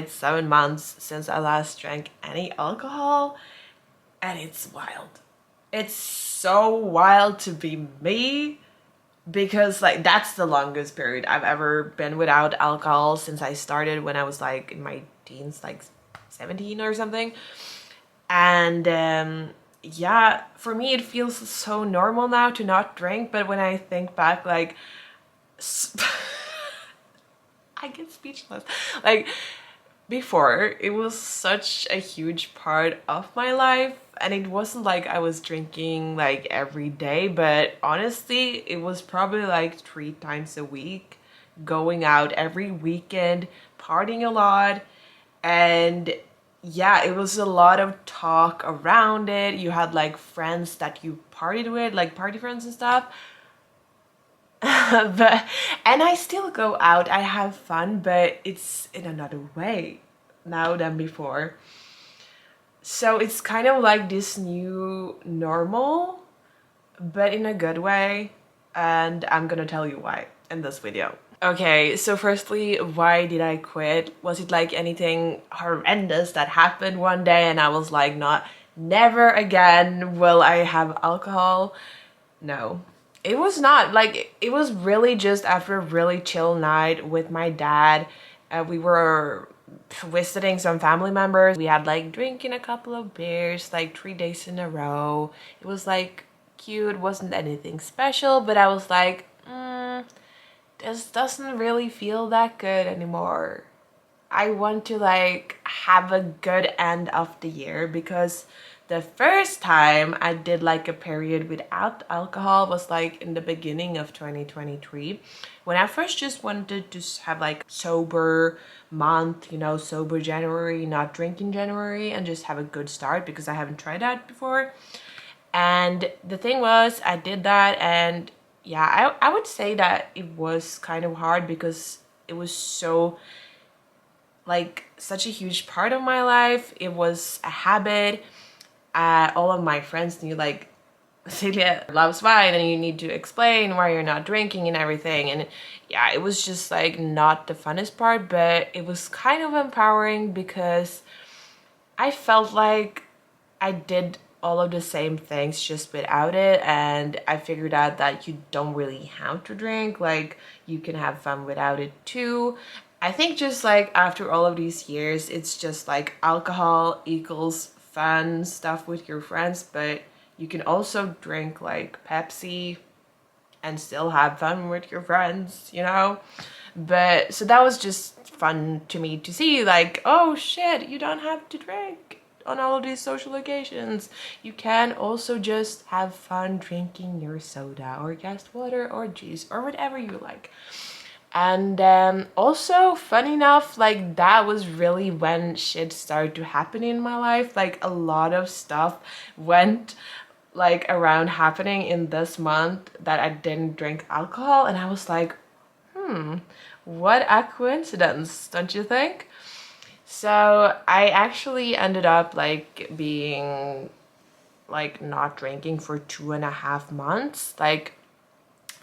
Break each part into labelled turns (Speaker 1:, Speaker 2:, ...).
Speaker 1: It's 7 months since I last drank any alcohol, and it's wild. It's so wild to be me because like that's the longest period I've ever been without alcohol since I started when I was like in my teens, like 17 or something. And yeah, for me it feels so normal now to not drink, but when I think back, like I get speechless. Like before, it was such a huge part of my life, and it wasn't like I was drinking like every day, but honestly, it was probably like 3 times a week, going out every weekend, partying a lot, and yeah, it was a lot of talk around it. You had like friends that you partied with, like party friends and stuff. But and I still go out, I have fun, but it's in another way now than before. So it's kind of like this new normal, but in a good way, and I'm gonna tell you why in this video. Okay, so firstly, why did I quit? Was it like anything horrendous that happened one day and I was like, not never again will I have alcohol? No, it was not. Like, it was really just after a really chill night with my dad. We were visiting some family members. We had like drinking a couple of beers, like 3 days in a row. It was like cute, wasn't anything special, but I was like, this doesn't really feel that good anymore. I want to like have a good end of the year, because the first time I did like a period without alcohol was like in the beginning of 2023, when I first just wanted to have like sober month, you know, sober January, not drinking January, and just have a good start because I haven't tried that before. And the thing was, I did that, and yeah, I would say that it was kind of hard because it was so like such a huge part of my life. It was a habit. All of my friends knew like Celia loves wine and you need to explain why you're not drinking and everything. And yeah, it was just like not the funnest part, but it was kind of empowering because I felt like I did all of the same things just without it, and I figured out that you don't really have to drink, like you can have fun without it too. I think just like after all of these years, it's just like alcohol equals fun stuff with your friends, but you can also drink like Pepsi and still have fun with your friends, you know? But so that was just fun to me to see, like, oh shit, you don't have to drink on all of these social occasions. You can also just have fun drinking your soda or gassed water or juice or whatever you like. And also, fun enough, like that was really when shit started to happen in my life. Like a lot of stuff went like around happening in this month that I didn't drink alcohol, and I was like, what a coincidence, don't you think? So I actually ended up like being like not drinking for 2.5 months, like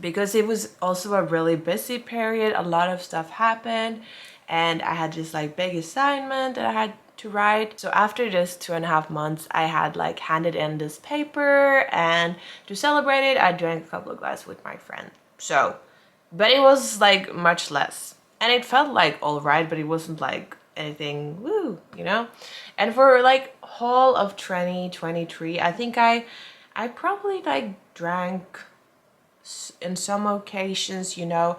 Speaker 1: because it was also a really busy period. A lot of stuff happened, and I had this like big assignment that I had to write. So after this 2.5 months, I had like handed in this paper, and to celebrate it, I drank a couple of glasses with my friend. So, but it was like much less, and it felt like all right, but it wasn't like anything woo, you know. And for like whole of 2023, I think I probably like drank in some occasions, you know,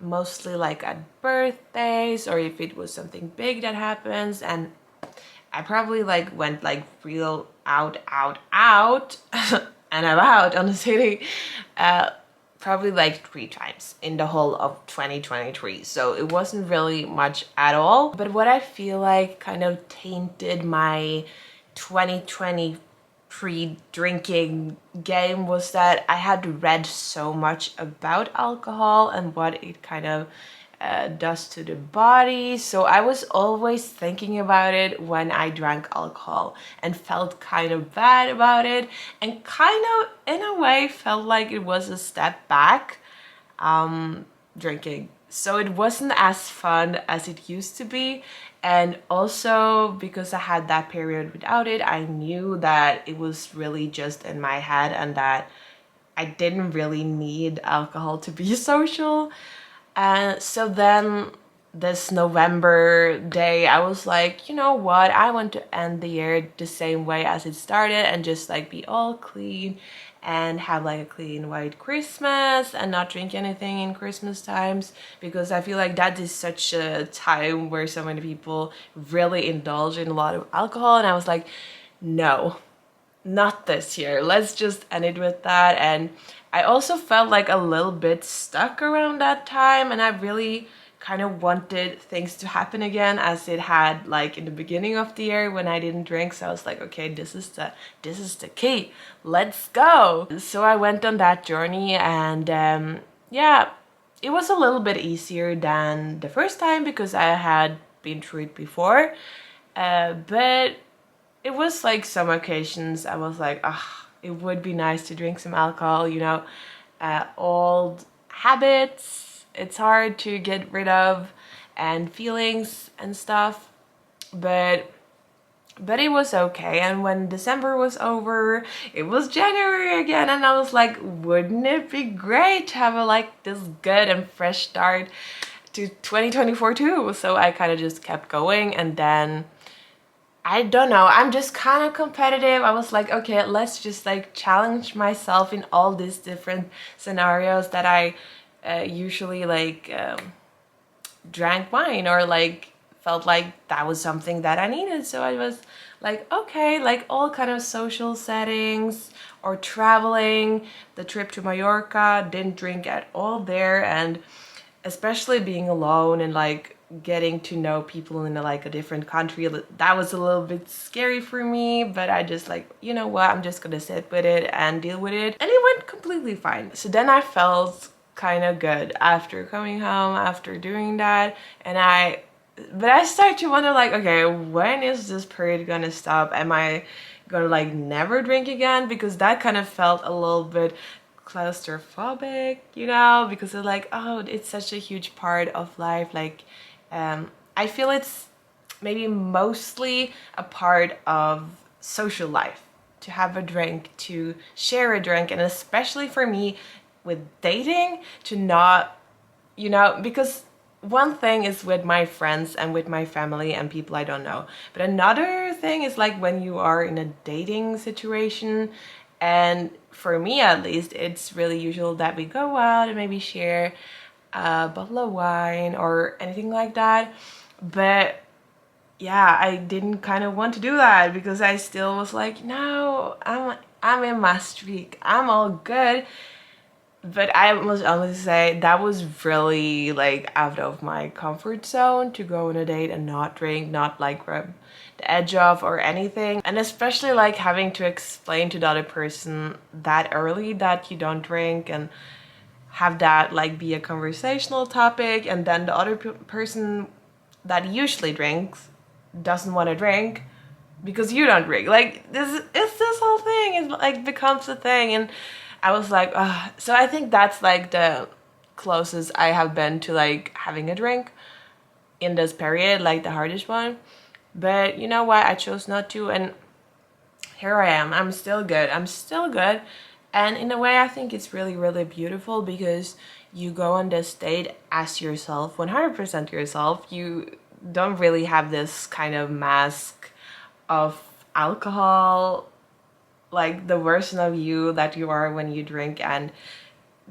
Speaker 1: mostly like at birthdays or if it was something big that happens. And I probably like went like real out and about on the city probably like 3 times in the whole of 2023. So it wasn't really much at all. But what I feel like kind of tainted my 2023 drinking game was that I had read so much about alcohol and what it kind of does to the body. So I was always thinking about it when I drank alcohol and felt kind of bad about it, and kind of in a way felt like it was a step back, drinking So it wasn't as fun as it used to be. And also because I had that period without it, I knew that it was really just in my head and that I didn't really need alcohol to be social. And so then this November day, I was like, you know what? I want to end the year the same way as it started and just like be all clean and have like a clean white Christmas and not drink anything in Christmas times, because I feel like that is such a time where so many people really indulge in a lot of alcohol. And I was like, no, not this year. Let's just end it with that. And I also felt like a little bit stuck around that time, and I really kind of wanted things to happen again as it had like in the beginning of the year when I didn't drink. So I was like, okay, this is the key. Let's go. So I went on that journey, and yeah, it was a little bit easier than the first time because I had been through it before. But it was like some occasions I was like, ah, it would be nice to drink some alcohol, you know, old habits, it's hard to get rid of, and feelings and stuff, but it was okay. And when December was over, it was January again, and I was like, wouldn't it be great to have a like this good and fresh start to 2024 too? So I kind of just kept going, and then I don't know, I'm just kind of competitive. I was like, okay, let's just like challenge myself in all these different scenarios that I usually like drank wine or like felt like that was something that I needed. So I was like, okay, like all kind of social settings or traveling. The trip to Mallorca, didn't drink at all there, and especially being alone and like getting to know people in like a different country, that was a little bit scary for me. But I just like, you know what, I'm just gonna sit with it and deal with it, and it went completely fine. So then I felt kind of good after coming home after doing that, and I started to wonder like, okay, when is this period gonna stop? Am I gonna like never drink again? Because that kind of felt a little bit claustrophobic, you know, because it's like, oh, it's such a huge part of life. Like I feel it's maybe mostly a part of social life to have a drink, to share a drink, and especially for me with dating, to not, you know, because one thing is with my friends and with my family and people I don't know, but another thing is like when you are in a dating situation. And for me at least, it's really usual that we go out and maybe share a bottle of wine or anything like that. But yeah, I didn't kind of want to do that because I still was like, no, I'm in my streak, I'm all good. But I must honestly say that was really like out of my comfort zone to go on a date and not drink, not like rub the edge off or anything. And especially like having to explain to the other person that early that you don't drink, and have that like be a conversational topic, and then the other person that usually drinks doesn't want to drink because you don't drink. Like this whole thing is like becomes a thing. And I was like, ugh. So I think that's like the closest I have been to like having a drink in this period, like the hardest one. But you know what, I chose not to, and here I am. I'm still good. I'm still good. And in a way, I think it's really, really beautiful because you go on this date as yourself, 100% yourself. You don't really have this kind of mask of alcohol, like the version of you that you are when you drink and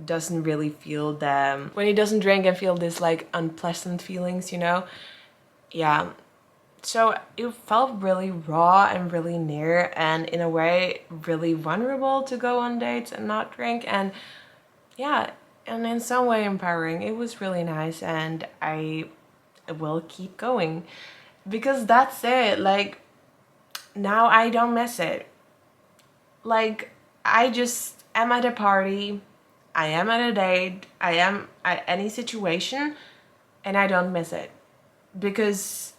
Speaker 1: doesn't really feel them. When he doesn't drink and feel this like unpleasant feelings, you know? Yeah. So it felt really raw and really near, and in a way really vulnerable to go on dates and not drink. And yeah, and in some way empowering. It was really nice, and I will keep going because that's it. Like now I don't miss it. Like I just am at a party, I am at a date, I am at any situation, and I don't miss it because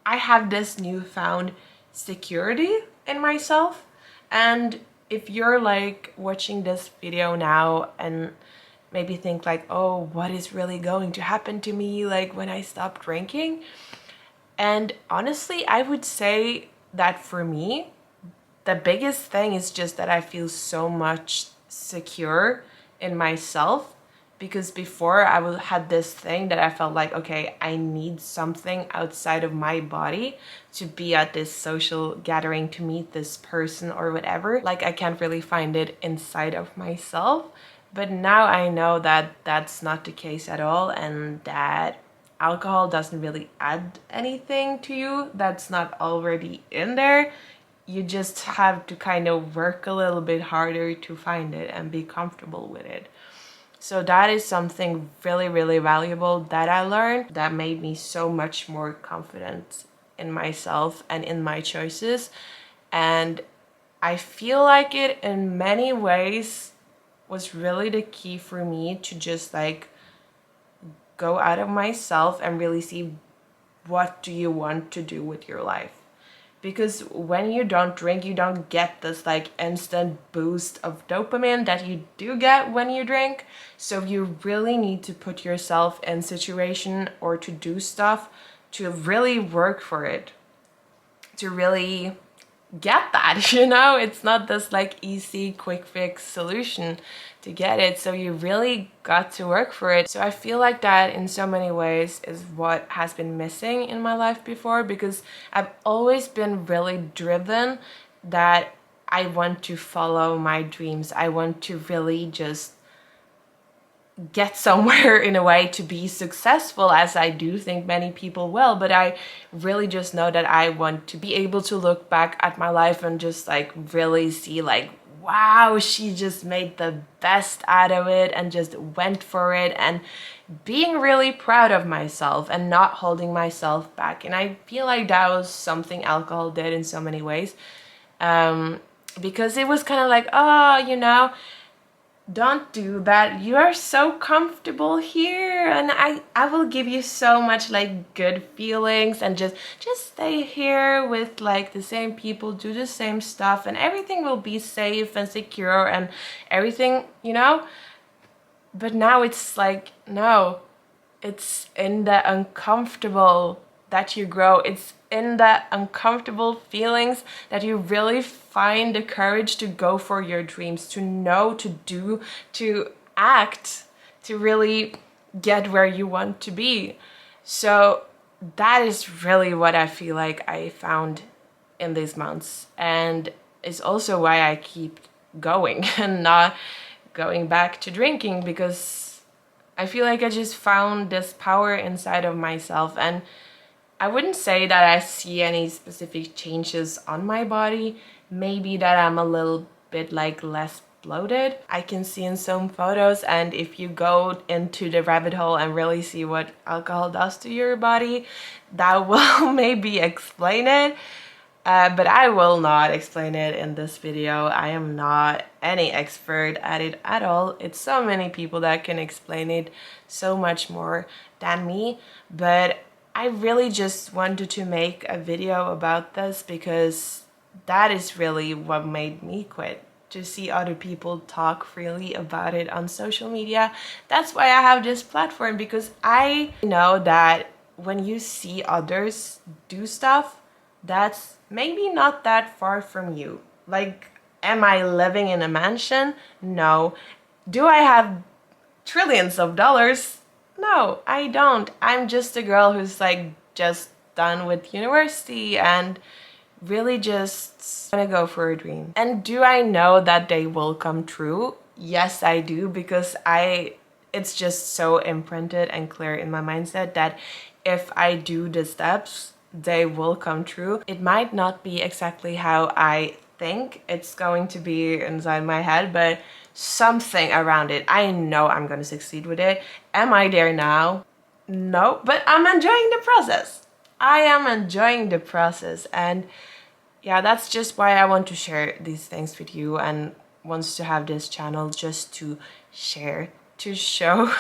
Speaker 1: I have this newfound security in myself. And if you're like watching this video now and maybe think like, oh, what is really going to happen to me like when I stop drinking? And honestly, I would say that for me, the biggest thing is just that I feel so much secure in myself, because before had this thing that I felt like, okay, I need something outside of my body to be at this social gathering, to meet this person or whatever. Like I can't really find it inside of myself. But now I know that that's not the case at all, and that alcohol doesn't really add anything to you that's not already in there. You just have to kind of work a little bit harder to find it and be comfortable with it. So that is something really, really valuable that I learned that made me so much more confident in myself and in my choices. And I feel like it in many ways was really the key for me to just like go out of myself and really see what do you want to do with your life. Because when you don't drink, you don't get this like instant boost of dopamine that you do get when you drink. So you really need to put yourself in situation or to do stuff to really work for it, to really get that, you know? It's not this like easy quick fix solution to get it, so you really got to work for it. So I feel like that in so many ways is what has been missing in my life before, because I've always been really driven that I want to follow my dreams. I want to really just get somewhere in a way to be successful, as I do think many people will. But I really just know that I want to be able to look back at my life and just like really see like, wow, she just made the best out of it and just went for it, and being really proud of myself and not holding myself back. And I feel like that was something alcohol did in so many ways, because it was kind of like, oh, you know, don't do that, you are so comfortable here, and I will give you so much like good feelings, and just stay here with like the same people, do the same stuff, and everything will be safe and secure and everything, you know. But now it's like, no, it's in the uncomfortable that you grow. It's in the uncomfortable feelings that you really find the courage to go for your dreams, to know, to do, to act, to really get where you want to be. So that is really what I feel like I found in these months, and it's also why I keep going and not going back to drinking, because I feel like I just found this power inside of myself. And I wouldn't say that I see any specific changes on my body. Maybe that I'm a little bit like less bloated. I can see in some photos, and if you go into the rabbit hole and really see what alcohol does to your body, that will maybe explain it. But I will not explain it in this video. I am not any expert at it at all. It's so many people that can explain it so much more than me. But I really just wanted to make a video about this, because that is really what made me quit. To see other people talk freely about it on social media. That's why I have this platform, because I know that when you see others do stuff, that's maybe not that far from you. Like, am I living in a mansion? No. Do I have trillions of dollars? No, I don't. I'm just a girl who's like just done with university and really just gonna go for a dream. And do I know that they will come true? Yes, I do, because it's just so imprinted and clear in my mindset that if I do the steps, they will come true. It might not be exactly how I think it's going to be inside my head, but something around it. I know I'm gonna succeed with it. Am I there now? No, but I'm enjoying the process. I am enjoying the process, and yeah, that's just why I want to share these things with you, and wants to have this channel just to share, to show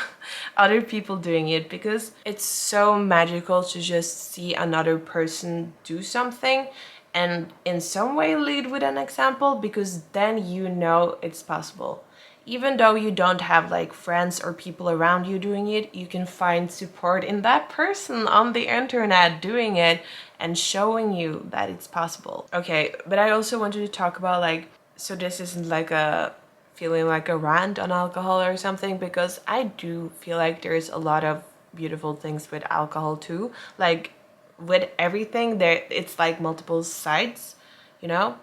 Speaker 1: other people doing it, because it's so magical to just see another person do something and in some way lead with an example, because then you know it's possible. even though you don't have like friends or people around you doing it, you can find support in that person on the internet doing it and showing you that it's possible. Okay, but I also wanted to talk about like, so this isn't like a feeling like a rant on alcohol or something, because I do feel like there's a lot of beautiful things with alcohol too. Like with everything there, it's like multiple sides, you know?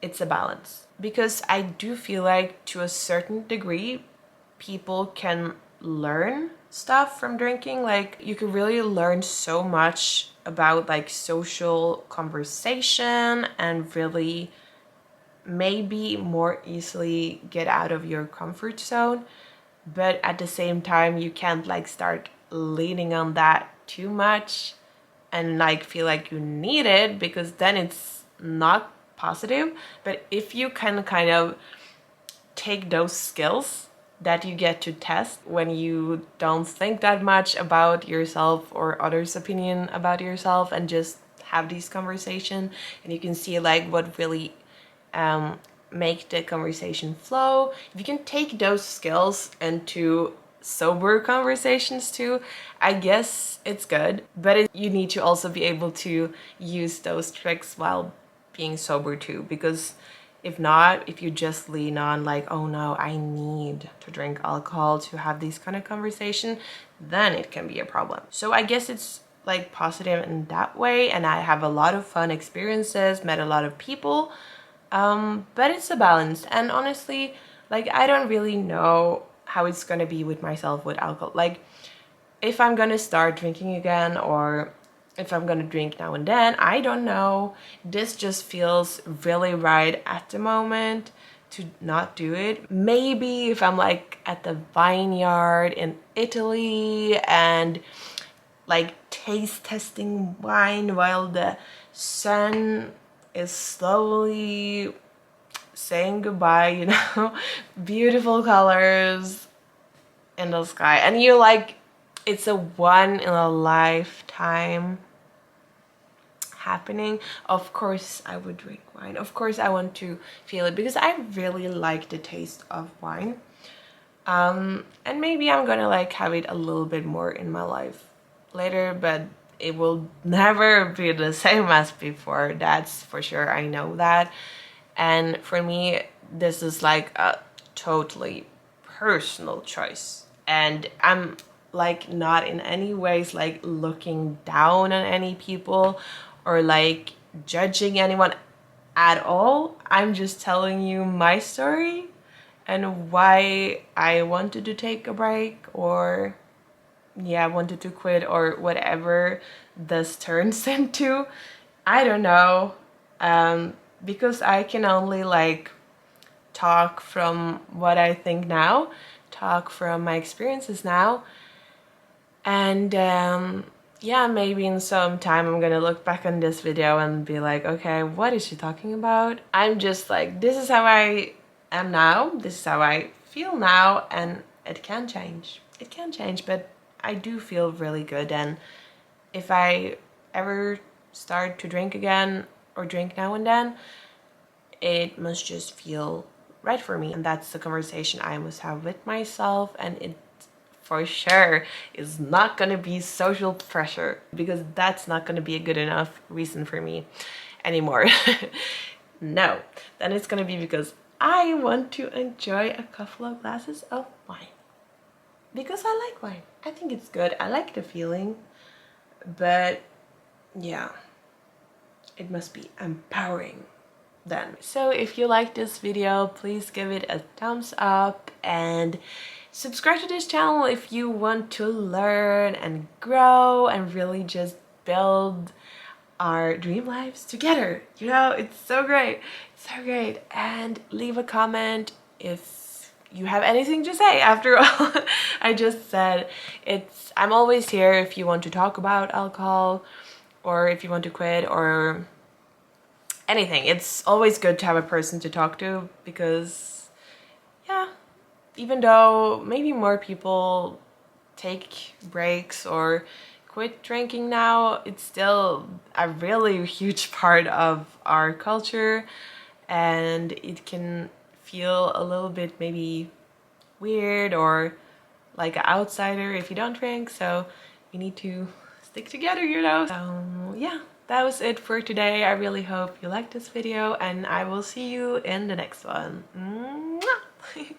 Speaker 1: It's a balance. Because I do feel like to a certain degree, people can learn stuff from drinking. Like you can really learn so much about like social conversation and really maybe more easily get out of your comfort zone. But at the same time, you can't like start leaning on that too much and like feel like you need it, because then it's not positive. But if you can kind of take those skills that you get to test when you don't think that much about yourself or others' opinion about yourself, and just have these conversation, and you can see like what really make the conversation flow. If you can take those skills into sober conversations too, I guess it's good. But you need to also be able to use those tricks while being sober too, because if not, if you just lean on like, oh no, I need to drink alcohol to have these kind of conversation, then it can be a problem. So I guess it's like positive in that way, and I have a lot of fun experiences, met a lot of people. But it's a balance, and honestly, like I don't really know how it's gonna be with myself with alcohol. Like if I'm gonna start drinking again, or if I'm gonna drink now and then, I don't know. This just feels really right at the moment to not do it. Maybe if I'm like at the vineyard in Italy and like taste testing wine while the sun is slowly saying goodbye, you know, beautiful colors in the sky, and you like, it's a one in a lifetime happening. Of course I would drink wine. Of course I want to feel it, because I really like the taste of wine. And maybe I'm gonna like have it a little bit more in my life later, but it will never be the same as before, that's for sure. I know that. And for me, this is like a totally personal choice, and I'm like not in any ways like looking down on any people or like judging anyone at all. I'm just telling you my story and why I wanted to take a break, or yeah, wanted to quit, or whatever this turns into. I don't know. Because I can only like talk from what I think now, talk from my experiences now. And yeah, maybe in some time I'm gonna look back on this video and be like, okay, what is she talking about? I'm just like, this is how I am now, this is how I feel now, and it can change. It can change, but I do feel really good. And if I ever start to drink again, or drink now and then, it must just feel right for me. And that's the conversation I must have with myself, and it for sure is not gonna be social pressure, because that's not gonna be a good enough reason for me anymore. No, then it's gonna be because I want to enjoy a couple of glasses of wine, because I like wine. I think it's good. I like the feeling, but yeah, it must be empowering then. So if you like this video, please give it a thumbs up and subscribe to this channel if you want to learn and grow and really just build our dream lives together. You know, it's so great. It's so great. And leave a comment if you have anything to say. After all, I just said I'm always here if you want to talk about alcohol, or if you want to quit, or anything. It's always good to have a person to talk to, because yeah, even though maybe more people take breaks or quit drinking now, it's still a really huge part of our culture, and it can feel a little bit maybe weird or like an outsider if you don't drink, so you need to stick together, you know. So yeah, that was it for today. I really hope you liked this video and I will see you in the next one. Mwah!